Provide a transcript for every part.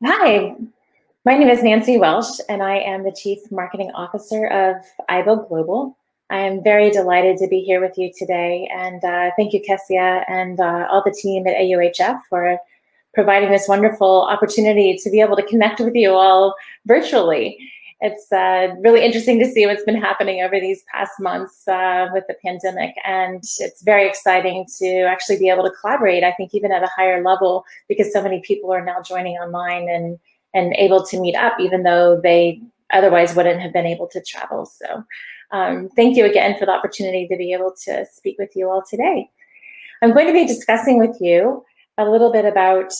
Hi, my name is Nancy Welsh, and I am the Chief Marketing Officer of Ibuild Global. I am very delighted to be here with you today, and thank you, Kessia, and all the team at AUHF for providing this wonderful opportunity to be able to connect with you all virtually. It's really interesting to see what's been happening over these past months with the pandemic, and it's very exciting to actually be able to collaborate, I think, even at a higher level, because so many people are now joining online and able to meet up, even though they otherwise wouldn't have been able to travel. So thank you again for the opportunity to be able to speak with you all today. I'm going to be discussing with you a little bit about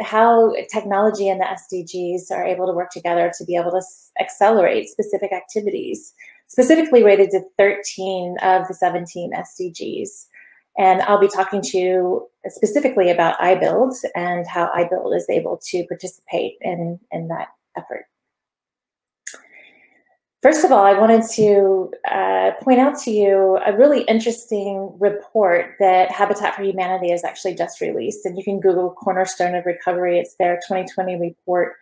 how technology and the SDGs are able to work together to be able to accelerate specific activities, specifically rated to 13 of the 17 SDGs. And I'll be talking to you specifically about Ibuild and how Ibuild is able to participate in that effort. First of all, I wanted to point out to you a really interesting report that Habitat for Humanity has actually just released, and you can Google Cornerstone of Recovery. It's their 2020 report.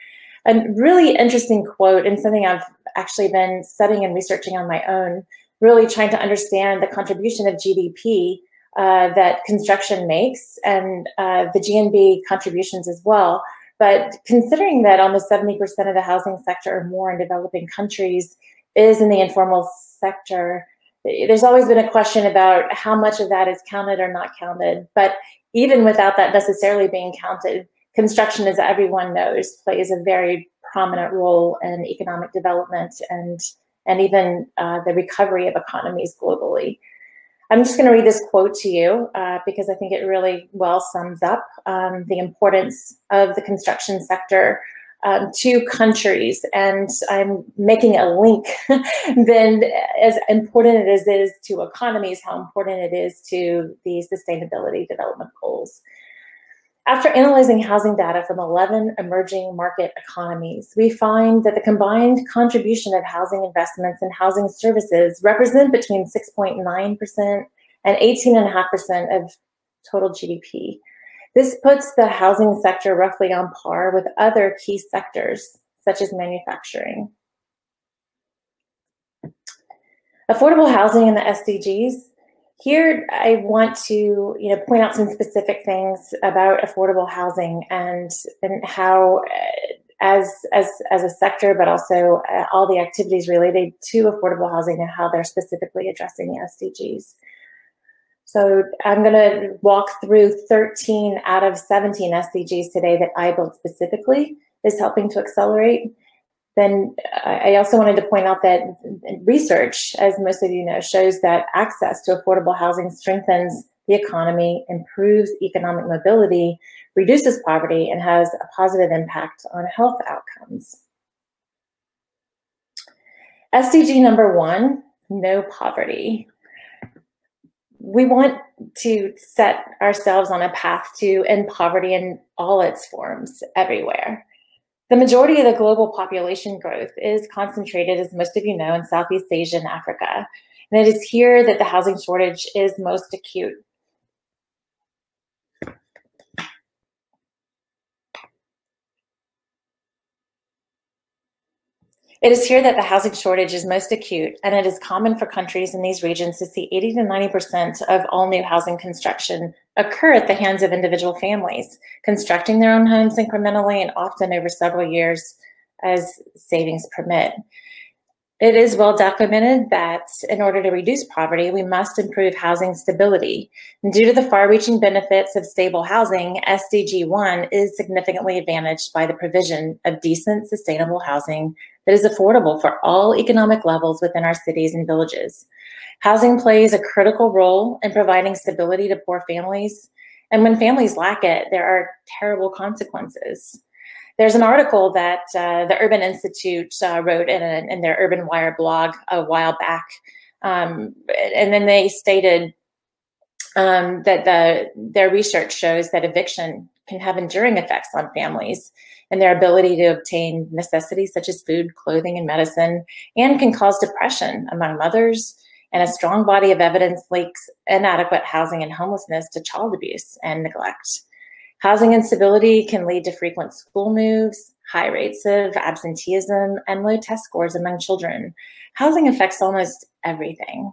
A really interesting quote, and something I've actually been studying and researching on my own, really trying to understand the contribution of GDP that construction makes, and the GNB contributions as well. But considering that almost 70% of the housing sector or more in developing countries is in the informal sector, there's always been a question about how much of that is counted or not counted. But even without that necessarily being counted, construction, as everyone knows, plays a very prominent role in economic development and even the recovery of economies globally. I'm just going to read this quote to you because I think it really well sums up the importance of the construction sector to countries. And I'm making a link then, as important as it is to economies, how important it is to the Sustainability Development Goals. After analyzing housing data from 11 emerging market economies, we find that the combined contribution of housing investments and housing services represent between 6.9% and 18.5% of total GDP. This puts the housing sector roughly on par with other key sectors, such as manufacturing. Affordable housing and the SDGs. Here, I want to point out some specific things about affordable housing and how, as a sector, but also all the activities related to affordable housing and how they're specifically addressing the SDGs. So I'm going to walk through 13 out of 17 SDGs today that Ibuild specifically is helping to accelerate. Then I also wanted to point out that research, as most of you know, shows that access to affordable housing strengthens the economy, improves economic mobility, reduces poverty, and has a positive impact on health outcomes. SDG number 1, no poverty. We want to set ourselves on a path to end poverty in all its forms, everywhere. The majority of the global population growth is concentrated, as most of you know, in Southeast Asia and Africa. And it is here that the housing shortage is most acute. It is here that the housing shortage is most acute, and it is common for countries in these regions to see 80 to 90% of all new housing construction occur at the hands of individual families, constructing their own homes incrementally and often over several years as savings permit. It is well documented that in order to reduce poverty, we must improve housing stability. And due to the far-reaching benefits of stable housing, SDG 1 is significantly advantaged by the provision of decent, sustainable housing that is affordable for all economic levels within our cities and villages. Housing plays a critical role in providing stability to poor families, and when families lack it, there are terrible consequences. There's an article that the Urban Institute wrote in their Urban Wire blog a while back, and then they stated that their research shows that eviction can have enduring effects on families and their ability to obtain necessities such as food, clothing, and medicine, and can cause depression among mothers. And a strong body of evidence links inadequate housing and homelessness to child abuse and neglect. Housing instability can lead to frequent school moves, high rates of absenteeism, and low test scores among children. Housing affects almost everything.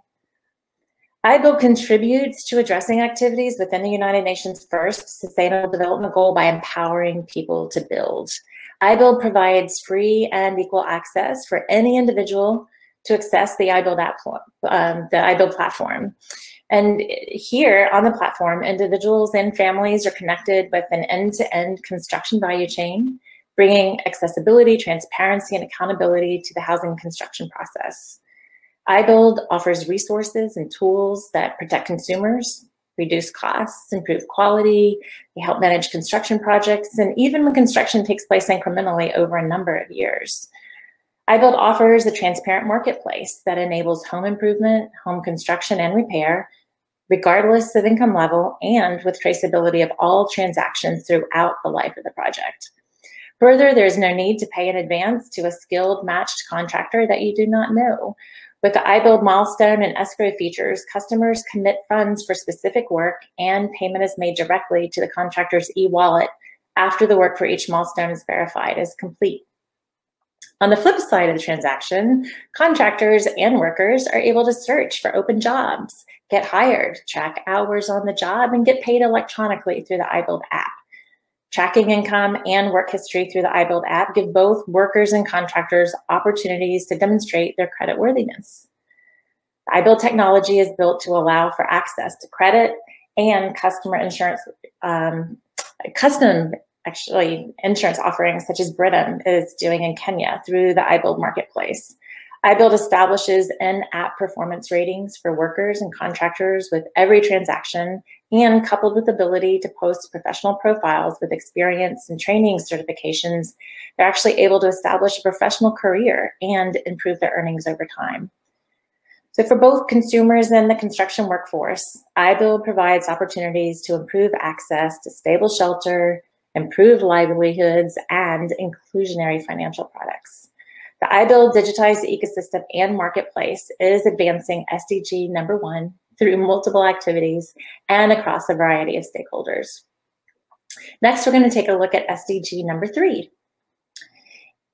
Ibuild contributes to addressing activities within the United Nations' first Sustainable Development Goal by empowering people to build. Ibuild provides free and equal access for any individual to access the Ibuild platform. And here on the platform, individuals and families are connected with an end-to-end construction value chain, bringing accessibility, transparency, and accountability to the housing construction process. Ibuild offers resources and tools that protect consumers, reduce costs, improve quality, they help manage construction projects, and even when construction takes place incrementally over a number of years. Ibuild offers a transparent marketplace that enables home improvement, home construction, and repair, regardless of income level, and with traceability of all transactions throughout the life of the project. Further, there's no need to pay in advance to a skilled matched contractor that you do not know. With the Ibuild milestone and escrow features, customers commit funds for specific work and payment is made directly to the contractor's e-wallet after the work for each milestone is verified as complete. On the flip side of the transaction, contractors and workers are able to search for open jobs, get hired, track hours on the job, and get paid electronically through the Ibuild app. Tracking income and work history through the Ibuild app give both workers and contractors opportunities to demonstrate their creditworthiness. The Ibuild technology is built to allow for access to credit and customer insurance, insurance offerings such as Britam is doing in Kenya through the Ibuild marketplace. Ibuild establishes in-app performance ratings for workers and contractors with every transaction, and coupled with the ability to post professional profiles with experience and training certifications, they're actually able to establish a professional career and improve their earnings over time. So for both consumers and the construction workforce, Ibuild provides opportunities to improve access to stable shelter, improve livelihoods, and inclusionary financial products. The Ibuild digitized ecosystem and marketplace is advancing SDG number 1 through multiple activities and across a variety of stakeholders. Next, we're going to take a look at SDG number 3.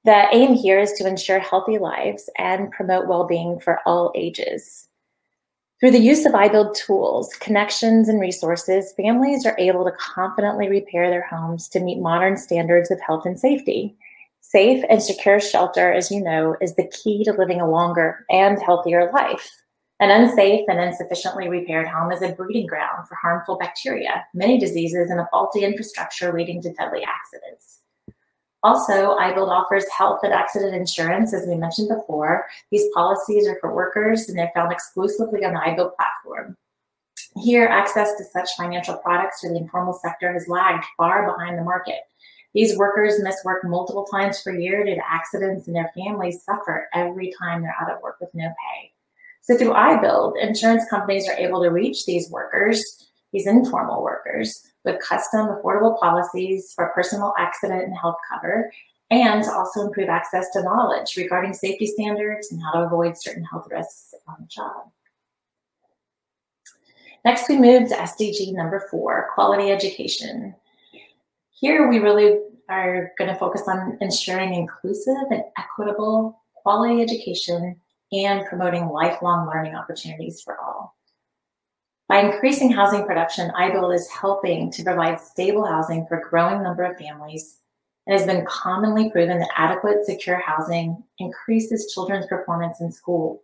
The aim here is to ensure healthy lives and promote well-being for all ages. Through the use of Ibuild tools, connections, and resources, families are able to confidently repair their homes to meet modern standards of health and safety. Safe and secure shelter, as you know, is the key to living a longer and healthier life. An unsafe and insufficiently repaired home is a breeding ground for harmful bacteria, many diseases, and a faulty infrastructure leading to deadly accidents. Also, Ibuild offers health and accident insurance, as we mentioned before. These policies are for workers, and they're found exclusively on the Ibuild platform. Here, access to such financial products for the informal sector has lagged far behind the market. These workers miss work multiple times per year due to accidents, and their families suffer every time they're out of work with no pay. So through Ibuild, insurance companies are able to reach these workers, these informal workers, with custom affordable policies for personal accident and health cover, and to also improve access to knowledge regarding safety standards and how to avoid certain health risks on the job. Next, we move to SDG number 4, quality education. Here, we really are going to focus on ensuring inclusive and equitable quality education and promoting lifelong learning opportunities for all. By increasing housing production, Ibuild is helping to provide stable housing for a growing number of families. It has been commonly proven that adequate, secure housing increases children's performance in school.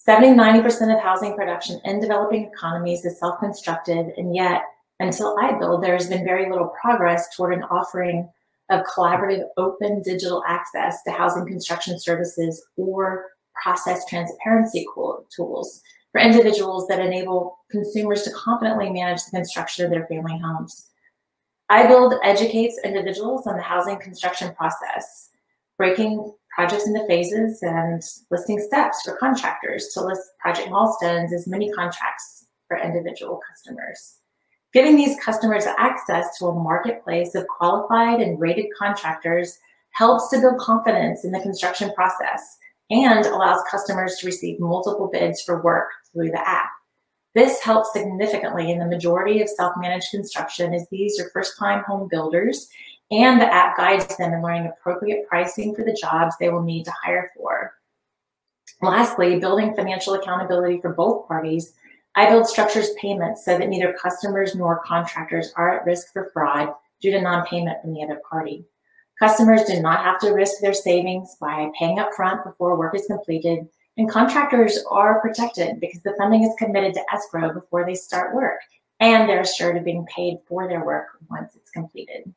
70–90% of housing production in developing economies is self-constructed, and yet, until Ibuild, there has been very little progress toward an offering of collaborative, open digital access to housing construction services or process transparency tools for individuals that enable consumers to confidently manage the construction of their family homes. Ibuild educates individuals on the housing construction process, breaking projects into phases and listing steps for contractors to list project milestones as mini contracts for individual customers. Giving these customers access to a marketplace of qualified and rated contractors helps to build confidence in the construction process and allows customers to receive multiple bids for work through the app. This helps significantly in the majority of self-managed construction, as these are first-time home builders, and the app guides them in learning appropriate pricing for the jobs they will need to hire for. Lastly, building financial accountability for both parties, Ibuild structures payments so that neither customers nor contractors are at risk for fraud due to non-payment from the other party. Customers do not have to risk their savings by paying up front before work is completed, and contractors are protected because the funding is committed to escrow before they start work, and they're assured of being paid for their work once it's completed.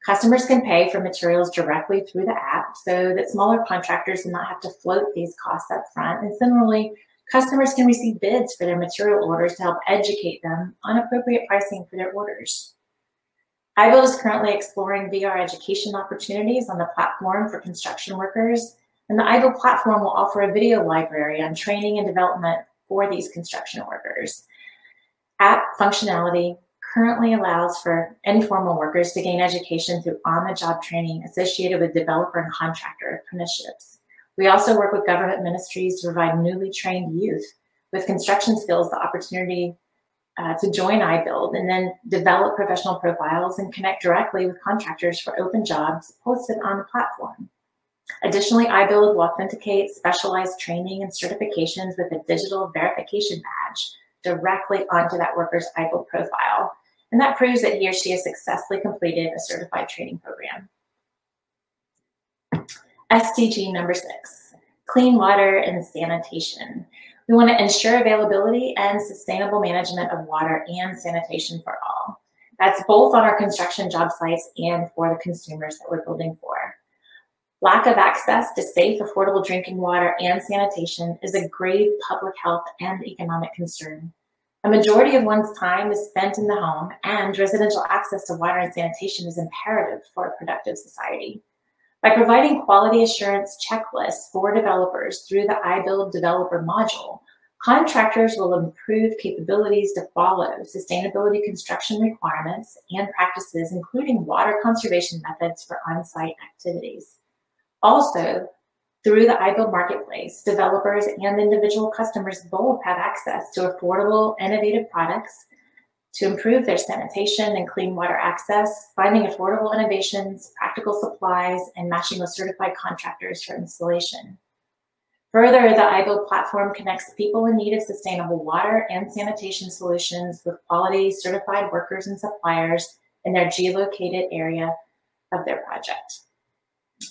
Customers can pay for materials directly through the app so that smaller contractors do not have to float these costs up front. And similarly, customers can receive bids for their material orders to help educate them on appropriate pricing for their orders. Ibuild is currently exploring VR education opportunities on the platform for construction workers, and the Ibuild platform will offer a video library on training and development for these construction workers. App functionality currently allows for informal workers to gain education through on-the-job training associated with developer and contractor apprenticeships. We also work with government ministries to provide newly trained youth with construction skills the opportunity to join Ibuild and then develop professional profiles and connect directly with contractors for open jobs posted on the platform. Additionally, Ibuild will authenticate specialized training and certifications with a digital verification badge directly onto that worker's Ibuild profile. And that proves that he or she has successfully completed a certified training program. SDG number 6, clean water and sanitation. We want to ensure availability and sustainable management of water and sanitation for all. That's both on our construction job sites and for the consumers that we're building for. Lack of access to safe, affordable drinking water and sanitation is a grave public health and economic concern. A majority of one's time is spent in the home, and residential access to water and sanitation is imperative for a productive society. By providing quality assurance checklists for developers through the Ibuild developer module, contractors will improve capabilities to follow sustainability construction requirements and practices, including water conservation methods for on-site activities. Also, through the Ibuild marketplace, developers and individual customers both have access to affordable, innovative products to improve their sanitation and clean water access, finding affordable innovations, practical supplies, and matching with certified contractors for installation. Further, the Ibuild platform connects people in need of sustainable water and sanitation solutions with quality certified workers and suppliers in their geolocated area of their project.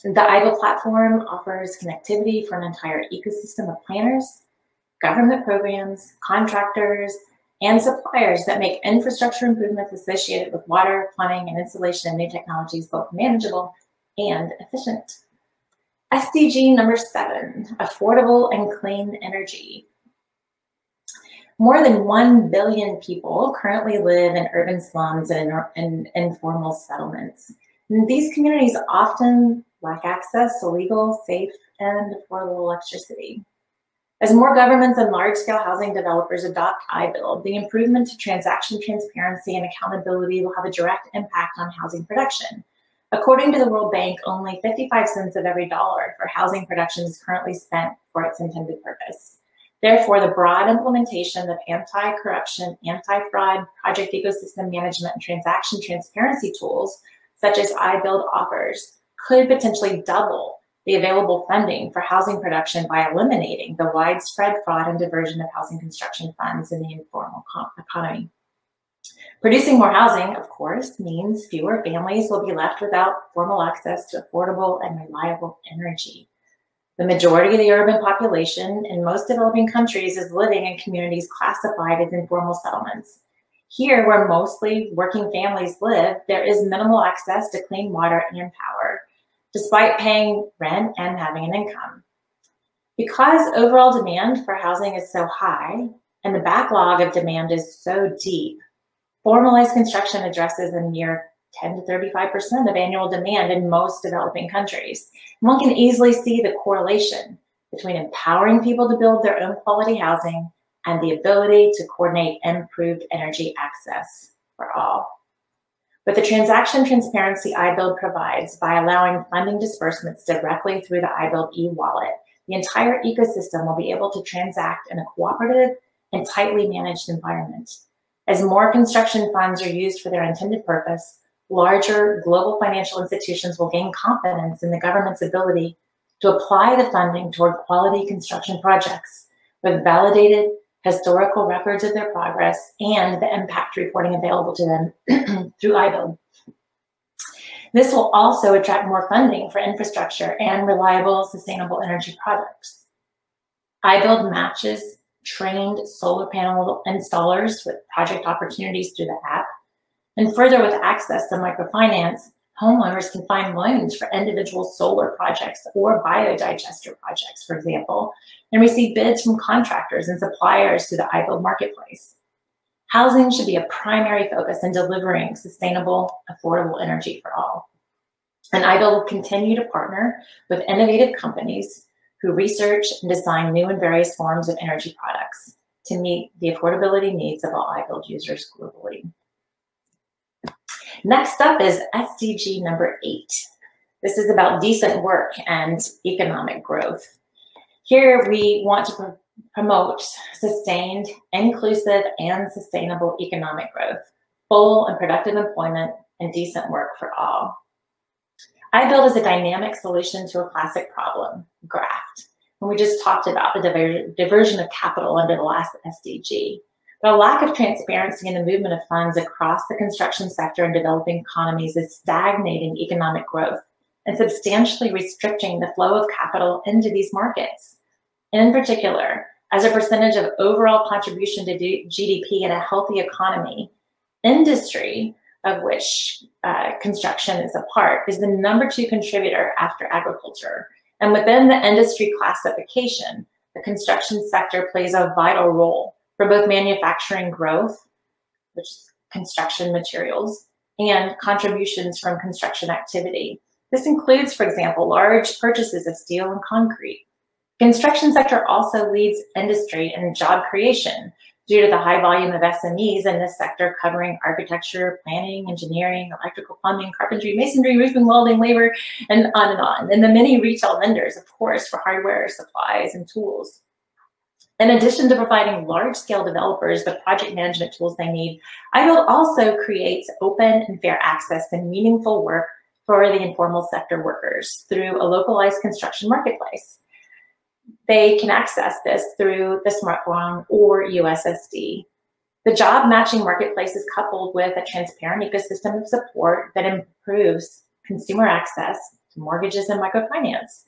The Ibuild platform offers connectivity for an entire ecosystem of planners, government programs, contractors, and suppliers that make infrastructure improvements associated with water, plumbing, and installation of new technologies both manageable and efficient. SDG number 7, affordable and clean energy. More than 1 billion people currently live in urban slums and in informal settlements. And these communities often lack access to legal, safe, and affordable electricity. As more governments and large-scale housing developers adopt Ibuild, the improvement to transaction transparency and accountability will have a direct impact on housing production. According to the World Bank, only 55 cents of every dollar for housing production is currently spent for its intended purpose. Therefore, the broad implementation of anti-corruption, anti-fraud, project ecosystem management, and transaction transparency tools, such as Ibuild offers, could potentially double the available funding for housing production by eliminating the widespread fraud and diversion of housing construction funds in the informal economy. Producing more housing, of course, means fewer families will be left without formal access to affordable and reliable energy. The majority of the urban population in most developing countries is living in communities classified as informal settlements. Here, where mostly working families live, there is minimal access to clean water and power, despite paying rent and having an income. Because overall demand for housing is so high and the backlog of demand is so deep, formalized construction addresses a near 10 to 35% of annual demand in most developing countries. One can easily see the correlation between empowering people to build their own quality housing and the ability to coordinate improved energy access for all. With the transaction transparency Ibuild provides by allowing funding disbursements directly through the Ibuild e-wallet, the entire ecosystem will be able to transact in a cooperative and tightly managed environment. As more construction funds are used for their intended purpose, larger global financial institutions will gain confidence in the government's ability to apply the funding toward quality construction projects with validated historical records of their progress and the impact reporting available to them through Ibuild. This will also attract more funding for infrastructure and reliable, sustainable energy products. Ibuild matches trained solar panel installers with project opportunities through the app. And further, with access to microfinance, homeowners can find loans for individual solar projects or biodigester projects, for example, and receive bids from contractors and suppliers through the Ibuild marketplace. Housing should be a primary focus in delivering sustainable, affordable energy for all. And Ibuild will continue to partner with innovative companies who research and design new and various forms of energy products to meet the affordability needs of all Ibuild users globally. Next up is SDG number 8. This is about decent work and economic growth. Here we want to promote sustained, inclusive, and sustainable economic growth, full and productive employment, and decent work for all. Ibuild is a dynamic solution to a classic problem, graft. And we just talked about the diversion of capital under the last SDG. But a lack of transparency in the movement of funds across the construction sector in developing economies is stagnating economic growth and substantially restricting the flow of capital into these markets. In particular, as a percentage of overall contribution to GDP in a healthy economy, industry, of which construction is a part, is the number 2 contributor after agriculture. And within the industry classification, the construction sector plays a vital role for both manufacturing growth, which is construction materials, and contributions from construction activity. This includes, for example, large purchases of steel and concrete. Construction sector also leads industry in job creation due to the high volume of SMEs in this sector covering architecture, planning, engineering, electrical, plumbing, carpentry, masonry, roofing, welding, labor, and on and on. And the many retail vendors, of course, for hardware, supplies, and tools. In addition to providing large-scale developers the project management tools they need, Ibuild also creates open and fair access to meaningful work for the informal sector workers through a localized construction marketplace. They can access this through the smartphone or USSD. The job matching marketplace is coupled with a transparent ecosystem of support that improves consumer access to mortgages and microfinance,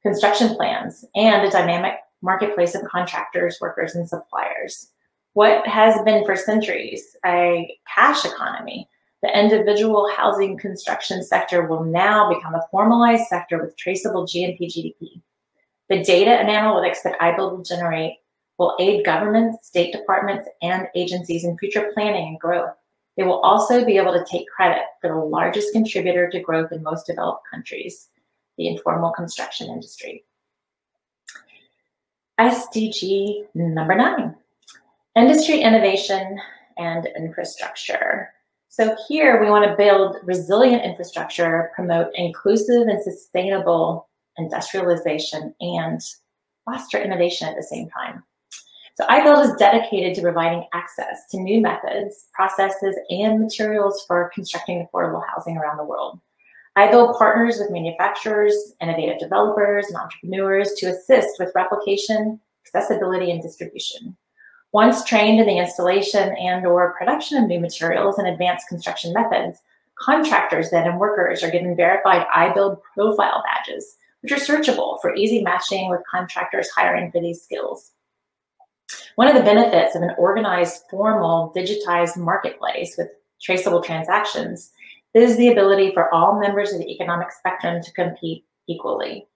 construction plans, and a dynamic marketplace of contractors, workers, and suppliers. What has been for centuries a cash economy, the individual housing construction sector will now become a formalized sector with traceable GDP. The data and analytics that Ibuild will generate will aid governments, state departments, and agencies in future planning and growth. They will also be able to take credit for the largest contributor to growth in most developed countries, the informal construction industry. SDG number 9, industry innovation and infrastructure. So here we want to build resilient infrastructure, promote inclusive and sustainable industrialization, and foster innovation at the same time. So Ibuild is dedicated to providing access to new methods, processes, and materials for constructing affordable housing around the world. Ibuild partners with manufacturers, innovative developers, and entrepreneurs to assist with replication, accessibility, and distribution. Once trained in the installation and/or production of new materials and advanced construction methods, contractors then and workers are given verified Ibuild profile badges, which are searchable for easy matching with contractors hiring for these skills. One of the benefits of an organized, formal, digitized marketplace with traceable transactions is the ability for all members of the economic spectrum to compete equally.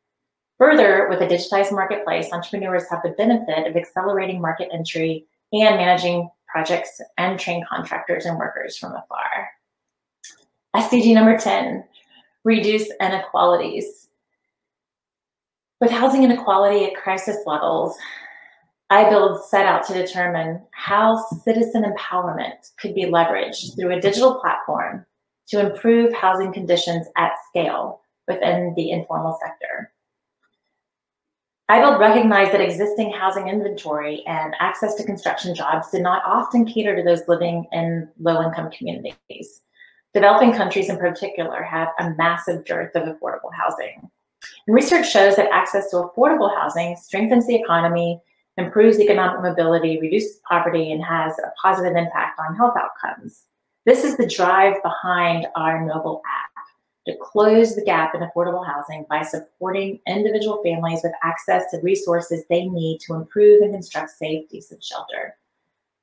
Further, with a digitized marketplace, entrepreneurs have the benefit of accelerating market entry and managing projects and train contractors and workers from afar. SDG number 10, reduce inequalities. With housing inequality at crisis levels, Ibuild set out to determine how citizen empowerment could be leveraged through a digital platform to improve housing conditions at scale within the informal sector. Ibuild recognized that existing housing inventory and access to construction jobs did not often cater to those living in low-income communities. Developing countries in particular have a massive dearth of affordable housing. And research shows that access to affordable housing strengthens the economy, improves economic mobility, reduces poverty, and has a positive impact on health outcomes. This is the drive behind our mobile app, to close the gap in affordable housing by supporting individual families with access to resources they need to improve and construct safe, decent shelter.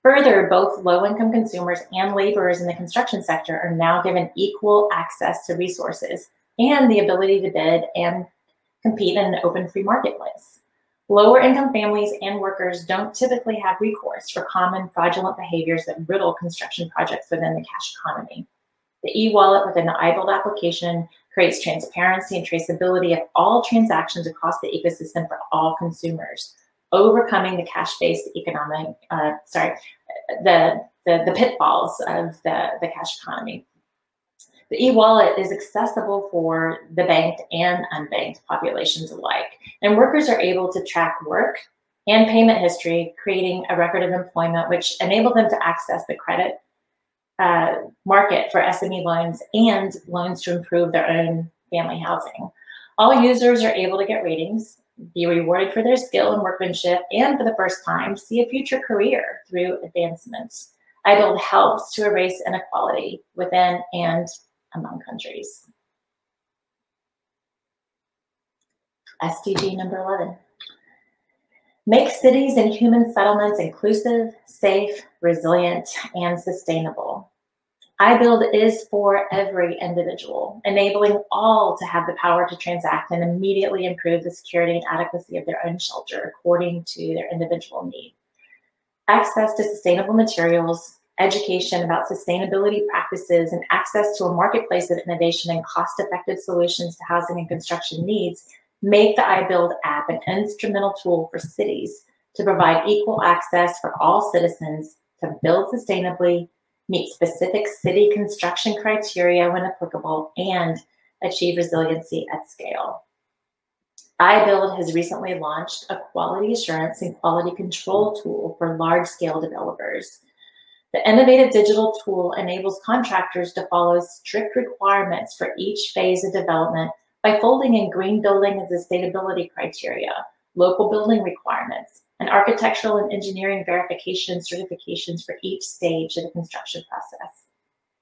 Further, both low-income consumers and laborers in the construction sector are now given equal access to resources and the ability to bid and compete in an open free marketplace. Lower income families and workers don't typically have recourse for common fraudulent behaviors that riddle construction projects within the cash economy. The e-wallet within the Ibuild application creates transparency and traceability of all transactions across the ecosystem for all consumers, overcoming the cash-based economic, the pitfalls of the cash economy. The e-wallet is accessible for the banked and unbanked populations alike, and workers are able to track work and payment history, creating a record of employment, which enable them to access the credit market for SME loans and loans to improve their own family housing. All users are able to get ratings, be rewarded for their skill and workmanship, and for the first time, see a future career through advancements. Ibuild helps to erase inequality within and among countries. SDG number 11. Make cities and human settlements inclusive, safe, resilient, and sustainable. Ibuild is for every individual, enabling all to have the power to transact and immediately improve the security and adequacy of their own shelter according to their individual need. Access to sustainable materials, education about sustainability practices, and access to a marketplace of innovation and cost-effective solutions to housing and construction needs make the Ibuild app an instrumental tool for cities to provide equal access for all citizens to build sustainably, meet specific city construction criteria when applicable, and achieve resiliency at scale. Ibuild has recently launched a quality assurance and quality control tool for large-scale developers. The innovative digital tool enables contractors to follow strict requirements for each phase of development by folding in green building and sustainability criteria, local building requirements, and architectural and engineering verification certifications for each stage of the construction process.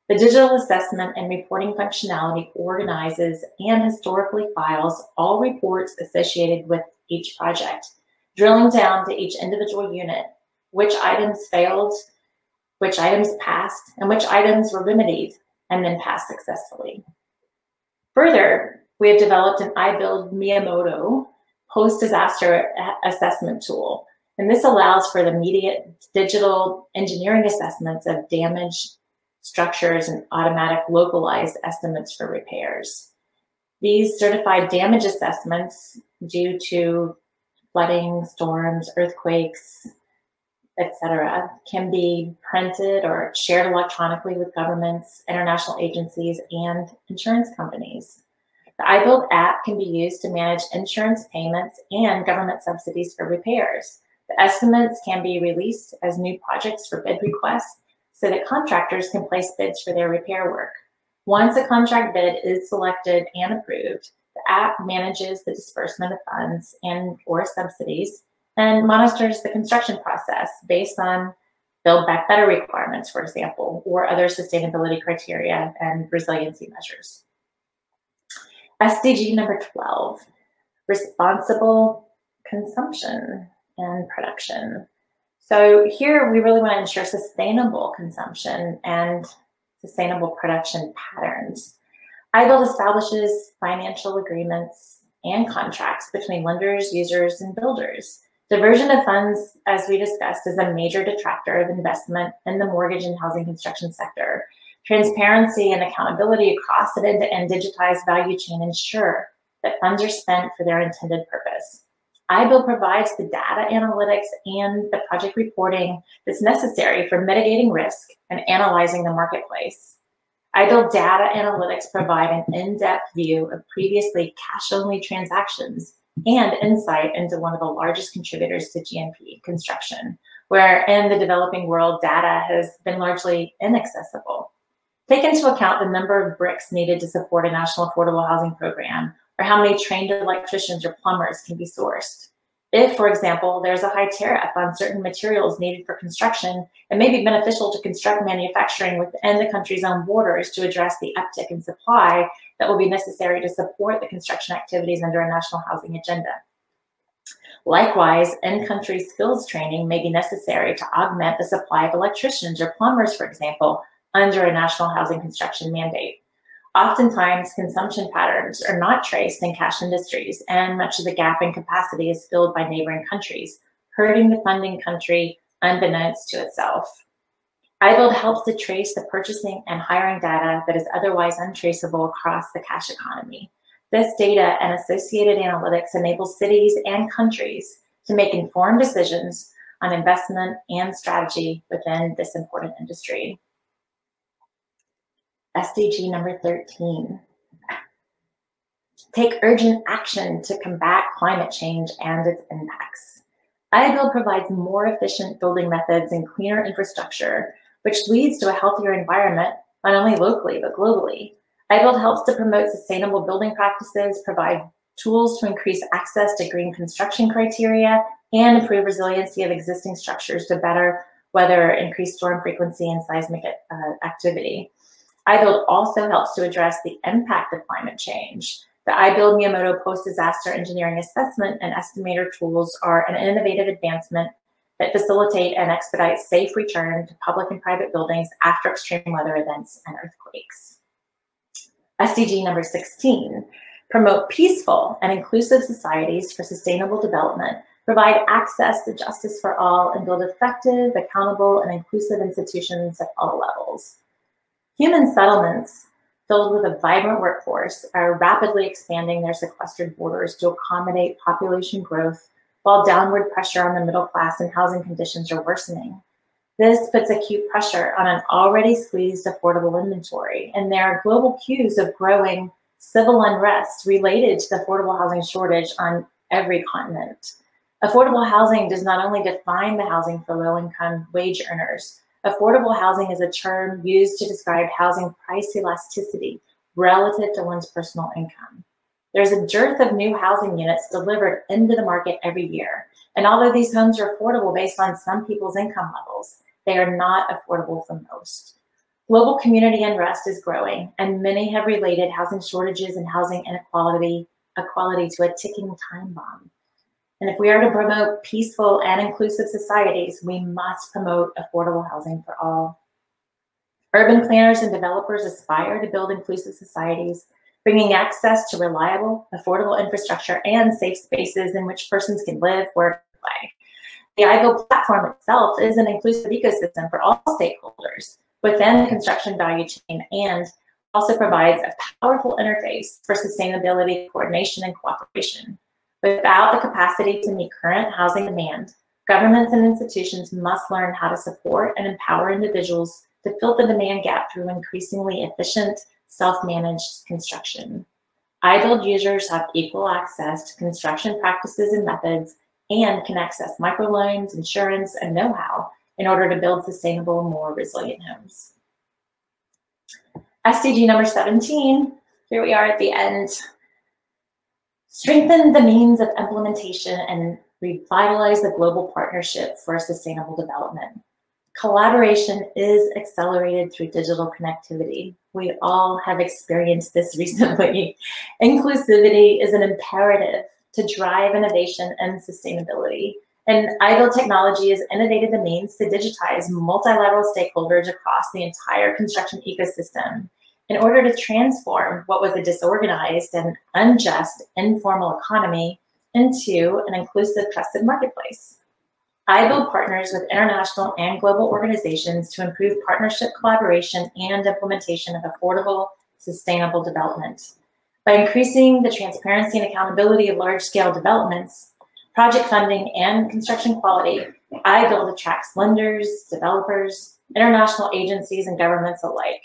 The digital assessment and reporting functionality organizes and historically files all reports associated with each project, drilling down to each individual unit, which items failed, which items passed, and which items were remedied and then passed successfully. Further, we have developed an Ibuild Miyamoto post-disaster assessment tool, and this allows for the immediate digital engineering assessments of damaged structures and automatic localized estimates for repairs. These certified damage assessments due to flooding, storms, earthquakes, etc., can be printed or shared electronically with governments, international agencies, and insurance companies. The Ibuild app can be used to manage insurance payments and government subsidies for repairs. The estimates can be released as new projects for bid requests so that contractors can place bids for their repair work. Once a contract bid is selected and approved, the app manages the disbursement of funds and or subsidies and monitors the construction process based on Build Back Better requirements, for example, or other sustainability criteria and resiliency measures. SDG number 12, responsible consumption and production. So here we really want to ensure sustainable consumption and sustainable production patterns. Ibuild establishes financial agreements and contracts between lenders, users, and builders. Diversion of funds, as we discussed, is a major detractor of investment in the mortgage and housing construction sector. Transparency and accountability across an end-to-end digitized value chain ensure that funds are spent for their intended purpose. Ibuild provides the data analytics and the project reporting that's necessary for mitigating risk and analyzing the marketplace. Ibuild data analytics provide an in-depth view of previously cash-only transactions and insight into one of the largest contributors to GNP, construction, where in the developing world, data has been largely inaccessible. Take into account the number of bricks needed to support a national affordable housing program, or how many trained electricians or plumbers can be sourced. If, for example, there's a high tariff on certain materials needed for construction, it may be beneficial to construct manufacturing within the country's own borders to address the uptick in supply that will be necessary to support the construction activities under a national housing agenda. Likewise, in-country skills training may be necessary to augment the supply of electricians or plumbers, for example, under a national housing construction mandate. Oftentimes, consumption patterns are not traced in cash industries, and much of the gap in capacity is filled by neighboring countries, hurting the funding country unbeknownst to itself. Ibuild helps to trace the purchasing and hiring data that is otherwise untraceable across the cash economy. This data and associated analytics enable cities and countries to make informed decisions on investment and strategy within this important industry. SDG number 13. Take urgent action to combat climate change and its impacts. Ibuild provides more efficient building methods and cleaner infrastructure, which leads to a healthier environment, not only locally, but globally. Ibuild helps to promote sustainable building practices, provide tools to increase access to green construction criteria, and improve resiliency of existing structures to better weather increased storm frequency and seismic activity. Ibuild also helps to address the impact of climate change. The Ibuild Miyamoto Post-Disaster Engineering Assessment and Estimator tools are an innovative advancement that facilitate and expedite safe return to public and private buildings after extreme weather events and earthquakes. SDG number 16, promote peaceful and inclusive societies for sustainable development, provide access to justice for all, and build effective, accountable, and inclusive institutions at all levels. Human settlements filled with a vibrant workforce are rapidly expanding their sequestered borders to accommodate population growth, while downward pressure on the middle class and housing conditions are worsening. This puts acute pressure on an already squeezed affordable inventory, and there are global cues of growing civil unrest related to the affordable housing shortage on every continent. Affordable housing does not only define the housing for low-income wage earners. Affordable housing is a term used to describe housing price elasticity relative to one's personal income. There's a dearth of new housing units delivered into the market every year. And although these homes are affordable based on some people's income levels, they are not affordable for most. Global community unrest is growing, and many have related housing shortages and housing inequality to a ticking time bomb. And if we are to promote peaceful and inclusive societies, we must promote affordable housing for all. Urban planners and developers aspire to build inclusive societies, bringing access to reliable, affordable infrastructure and safe spaces in which persons can live, work, and play. The Ibuild platform itself is an inclusive ecosystem for all stakeholders within the construction value chain, and also provides a powerful interface for sustainability, coordination, and cooperation. Without the capacity to meet current housing demand, governments and institutions must learn how to support and empower individuals to fill the demand gap through increasingly efficient, self-managed construction. Ibuild users have equal access to construction practices and methods and can access microloans, insurance, and know-how in order to build sustainable, more resilient homes. SDG number 17, here we are at the end. Strengthen the means of implementation and revitalize the global partnership for sustainable development. Collaboration is accelerated through digital connectivity. We all have experienced this recently. Inclusivity is an imperative to drive innovation and sustainability. And Ibuild technology has innovated the means to digitize multilateral stakeholders across the entire construction ecosystem in order to transform what was a disorganized and unjust informal economy into an inclusive, trusted marketplace. Ibuild partners with international and global organizations to improve partnership, collaboration, and implementation of affordable, sustainable development. By increasing the transparency and accountability of large-scale developments, project funding, and construction quality, Ibuild attracts lenders, developers, international agencies, and governments alike.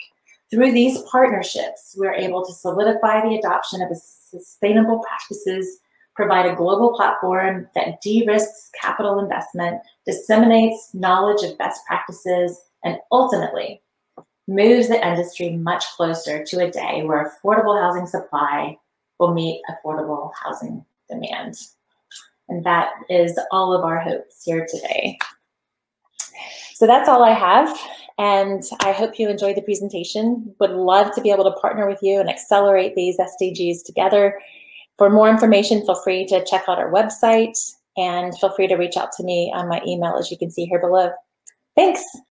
Through these partnerships, we're able to solidify the adoption of sustainable practices, provide a global platform that de-risks capital investment, disseminates knowledge of best practices, and ultimately moves the industry much closer to a day where affordable housing supply will meet affordable housing demand. And that is all of our hopes here today. So that's all I have, and I hope you enjoyed the presentation. Would love to be able to partner with you and accelerate these SDGs together. For more information, feel free to check out our website, and feel free to reach out to me on my email, as you can see here below. Thanks.